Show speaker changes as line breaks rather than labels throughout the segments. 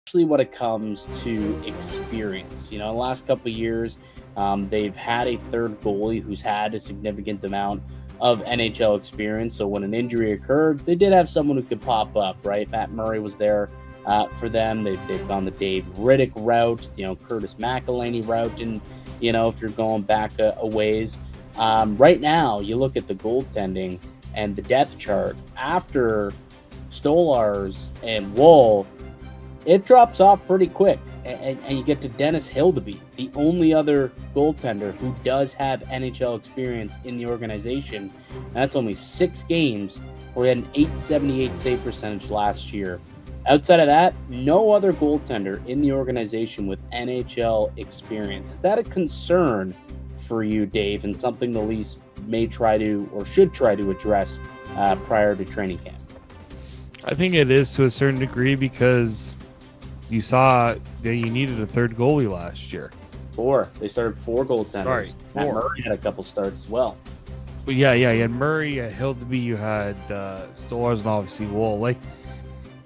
especially when it comes to experience. The last couple of years, they've had a third goalie who's had a significant amount of NHL experience. So when an injury occurred, they did have someone who could pop up, right? Matt Murray was there for them. They've gone the Dave Riddick route, Curtis McElhinney route, and if you're going back a ways. Right now, you look at the goaltending and the depth chart after Stolars and Woll, it drops off pretty quick. And you get to Dennis Hildeby, the only other goaltender who does have NHL experience in the organization. And that's only 6 games where he had an .878 save percentage last year. Outside of that, no other goaltender in the organization with NHL experience. Is that a concern for you, Dave, and something the Leafs may try to or should try to address prior to training camp?
I think it is to a certain degree because you saw that you needed a third goalie last year.
4. They started 4 goaltenders.
Sorry, 4.
Matt Murray had a couple starts as well.
But yeah, you had Murray, you had Hildeby, you had Stolars, and obviously Woll. Like,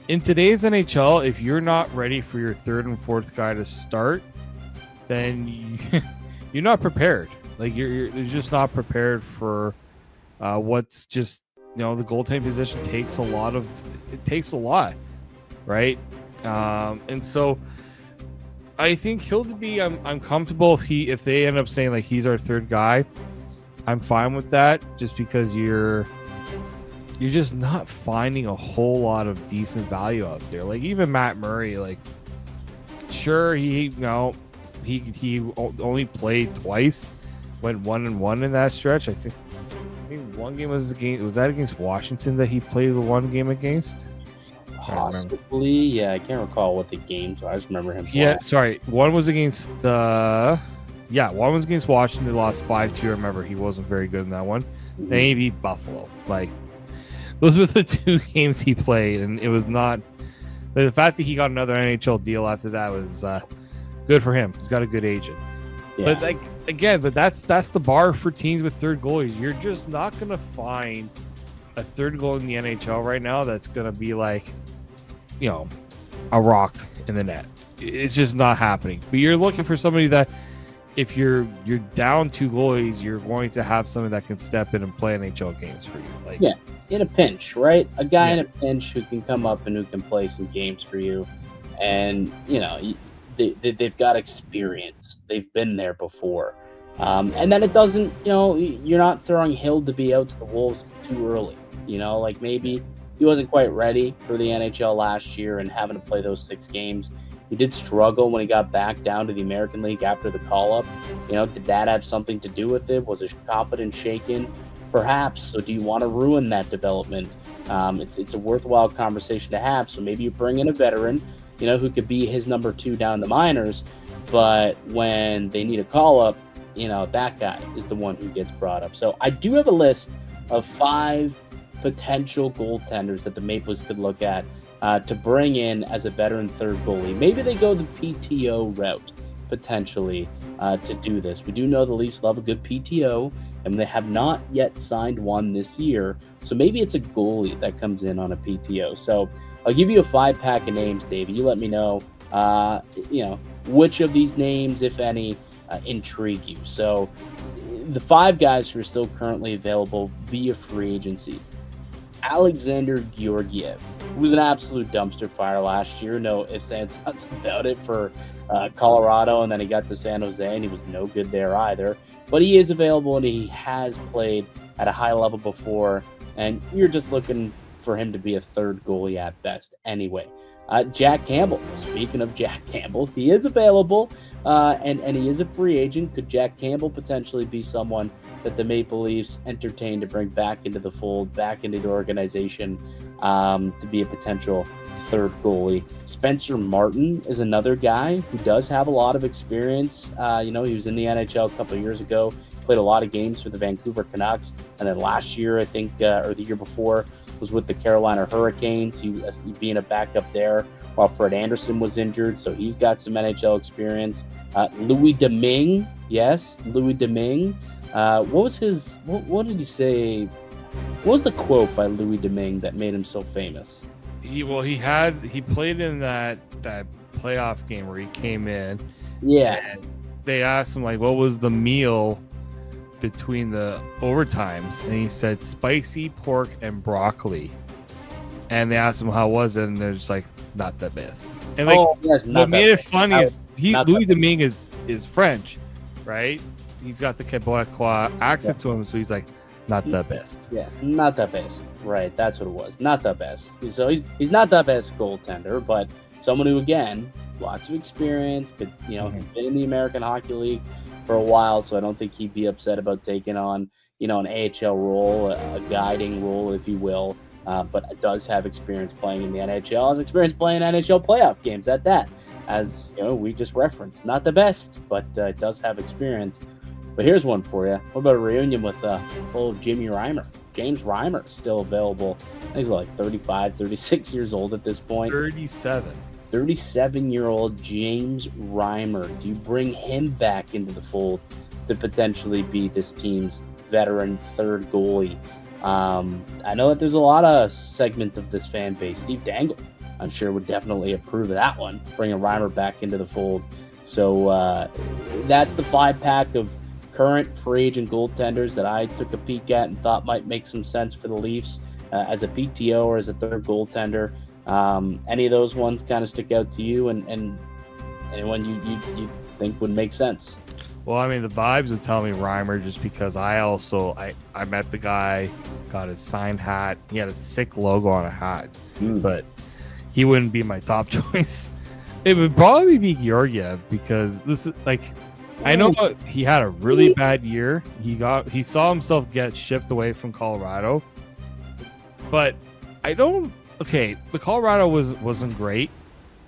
in today's NHL, if you're not ready for your third and fourth guy to start, then you're not prepared. Like, you're just not prepared for what's just, the goaltending position takes a lot, right? And so I think Hildeby, I'm comfortable if they end up saying like he's our third guy. I'm fine with that, just because you're just not finding a whole lot of decent value out there. Like even Matt Murray, like sure he only played twice, went 1-1 in that stretch. I think one game was against Washington that he played the one game against.
Possibly, yeah. I can't recall what the games were. I just remember him playing.
Yeah, sorry. One was against one was against Washington. They lost 5-2. I remember he wasn't very good in that one.
Mm-hmm.
Then he beat Buffalo. Like those were the 2 games he played, and it was not. The fact that he got another NHL deal after that was good for him. He's got a good agent. Yeah. But but that's the bar for teams with third goalies. You're just not gonna find a third goal in the NHL right now that's gonna be like, a rock in the net. It's just not happening. But you're looking for somebody that, if you're down 2 goalies, you're going to have somebody that can step in and play NHL games for you. Like,
yeah, in a pinch, right? A guy in a pinch who can come up and who can play some games for you. And, they've got experience. They've been there before. And then it doesn't, you're not throwing Hildeby out to the Wolves too early. Like maybe he wasn't quite ready for the NHL last year and having to play those 6 games. He did struggle when he got back down to the American League after the call-up. Did that have something to do with it? Was his confidence shaken? Perhaps. So do you want to ruin that development? It's a worthwhile conversation to have. So maybe you bring in a veteran, who could be his number 2 down in the minors. But when they need a call-up, that guy is the one who gets brought up. So I do have a list of 5 potential goaltenders that the Maple Leafs could look at to bring in as a veteran third goalie. Maybe they go the PTO route potentially to do this. We do know the Leafs love a good PTO, and they have not yet signed one this year. So maybe it's a goalie that comes in on a PTO. So I'll give you a 5-pack of names, David. You let me know, which of these names, if any, intrigue you. So the 5 guys who are still currently available via free agency. Alexander Georgiev, who was an absolute dumpster fire last year. No ifs, ands, nuts about it for Colorado, and then he got to San Jose, and he was no good there either. But he is available, and he has played at a high level before, and you're just looking for him to be a third goalie at best anyway. Jack Campbell. Speaking of Jack Campbell, he is available, and he is a free agent. Could Jack Campbell potentially be someone that the Maple Leafs entertain to bring back into the fold, back into the organization, to be a potential third goalie? Spencer Martin is another guy who does have a lot of experience. He was in the NHL a couple of years ago, played a lot of games for the Vancouver Canucks, and then last year, I think, or the year before, was with the Carolina Hurricanes. He was being a backup there while Fred Anderson was injured, so he's got some NHL experience. Louis Domingue, yes, Louis Domingue. What did he say? What was the quote by Louis Domingue that made him so famous?
He played in that playoff game where he came in.
Yeah.
And they asked him, like, what was the meal between the overtimes? And he said spicy pork and broccoli. And they asked him how was it, and they're just like, not the best. And like,
yes,
what made it funny is Louis
the
Domingue is French, right? He's got the Quebecois accent to him, so he's like, not the best.
Yeah, not the best. Right, that's what it was. Not the best. So he's not the best goaltender, but someone who, again, lots of experience. Could he's been in the American Hockey League for a while, so I don't think he'd be upset about taking on an AHL role, a guiding role, if you will. But does have experience playing in the NHL. Has experience playing NHL playoff games at that. As we just referenced, not the best, but does have experience. But here's one for you. What about a reunion with old Jimmy Reimer? James Reimer still available. I think he's like 35, 36 years old at this point.
37.
37-year-old James Reimer. Do you bring him back into the fold to potentially be this team's veteran third goalie? I know that there's a lot of segment of this fan base. Steve Dangle, I'm sure, would definitely approve of that one, bringing Reimer back into the fold. So that's the 5-pack of current free agent goaltenders that I took a peek at and thought might make some sense for the Leafs as a PTO or as a third goaltender. Any of those ones kind of stick out to you, and anyone you think would make sense?
Well, I mean, the vibes would tell me Reimer, just because I met the guy, got his signed hat. He had a sick logo on a hat, but he wouldn't be my top choice. It would probably be Georgiev, because this is like, I know he had a really bad year. He saw himself get shipped away from Colorado, but the Colorado wasn't great.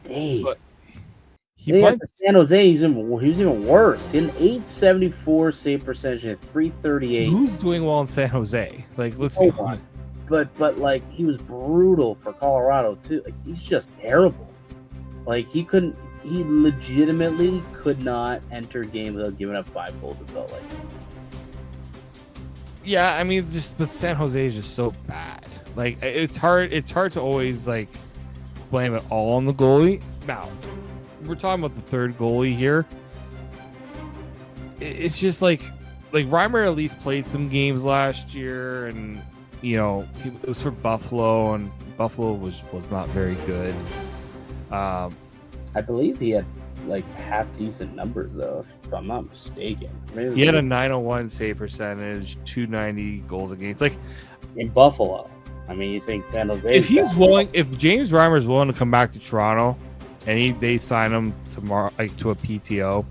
Dave.
But
he went to San Jose. He was even worse. He had an 874 save percentage and 338.
Who's doing well in San Jose? Like, let's be honest.
But like, he was brutal for Colorado too. Like, he's just terrible. Like, he legitimately could not enter a game without giving up 5 goals. It felt like.
Yeah, I mean, but San Jose is just so bad. Like, it's hard to always like blame it all on the goalie. Now, we're talking about the third goalie here. It's just like Reimer at least played some games last year, and it was for Buffalo, and Buffalo was not very good.
I believe he had like half decent numbers though, if I'm not mistaken.
He had a 901 save percentage, 290 goals against. Like,
in Buffalo. I mean, you think San Jose?
If James Reimer is willing to come back to Toronto, and they sign him tomorrow, like to a PTO,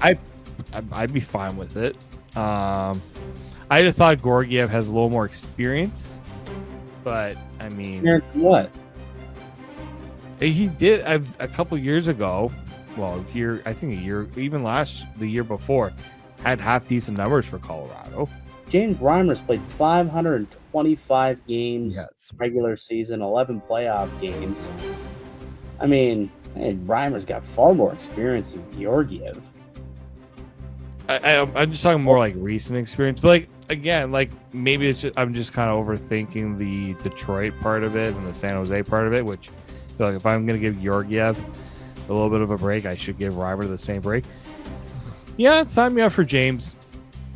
I'd be fine with it. I just thought Georgiev has a little more experience, but I mean,
experience what?
He did a couple years ago. Well, the year before, had half decent numbers for Colorado.
James Reimer's played 525 games regular season, 11 playoff games. I mean, Reimer's got far more experience than Georgiev.
I'm just talking more like recent experience, but like, again, like, maybe I'm just kind of overthinking the Detroit part of it and the San Jose part of it, which I feel like if I'm going to give Georgiev a little bit of a break, I should give Reimer the same break. Yeah, sign me up for James.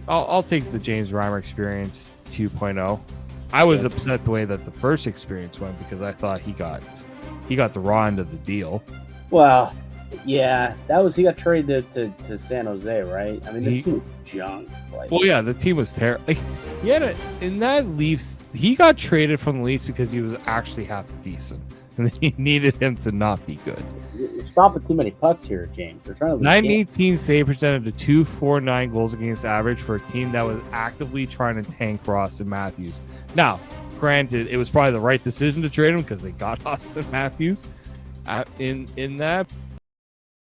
I'll take the James Reimer experience 2.0. I was upset the way that the first experience went, because I thought he got the raw end of the deal.
Well, yeah, he got traded to San Jose, right? I mean, the team was junk.
Well, yeah, the team was terrible. Like, in that Leafs, he got traded from the Leafs because he was actually half decent, and he needed him to not be good.
You're stopping too many pucks here, James. They're trying to
918 save percentage to 249 goals against average for a team that was actively trying to tank for Austin Matthews. Now, granted, it was probably the right decision to trade him because they got Austin Matthews in that.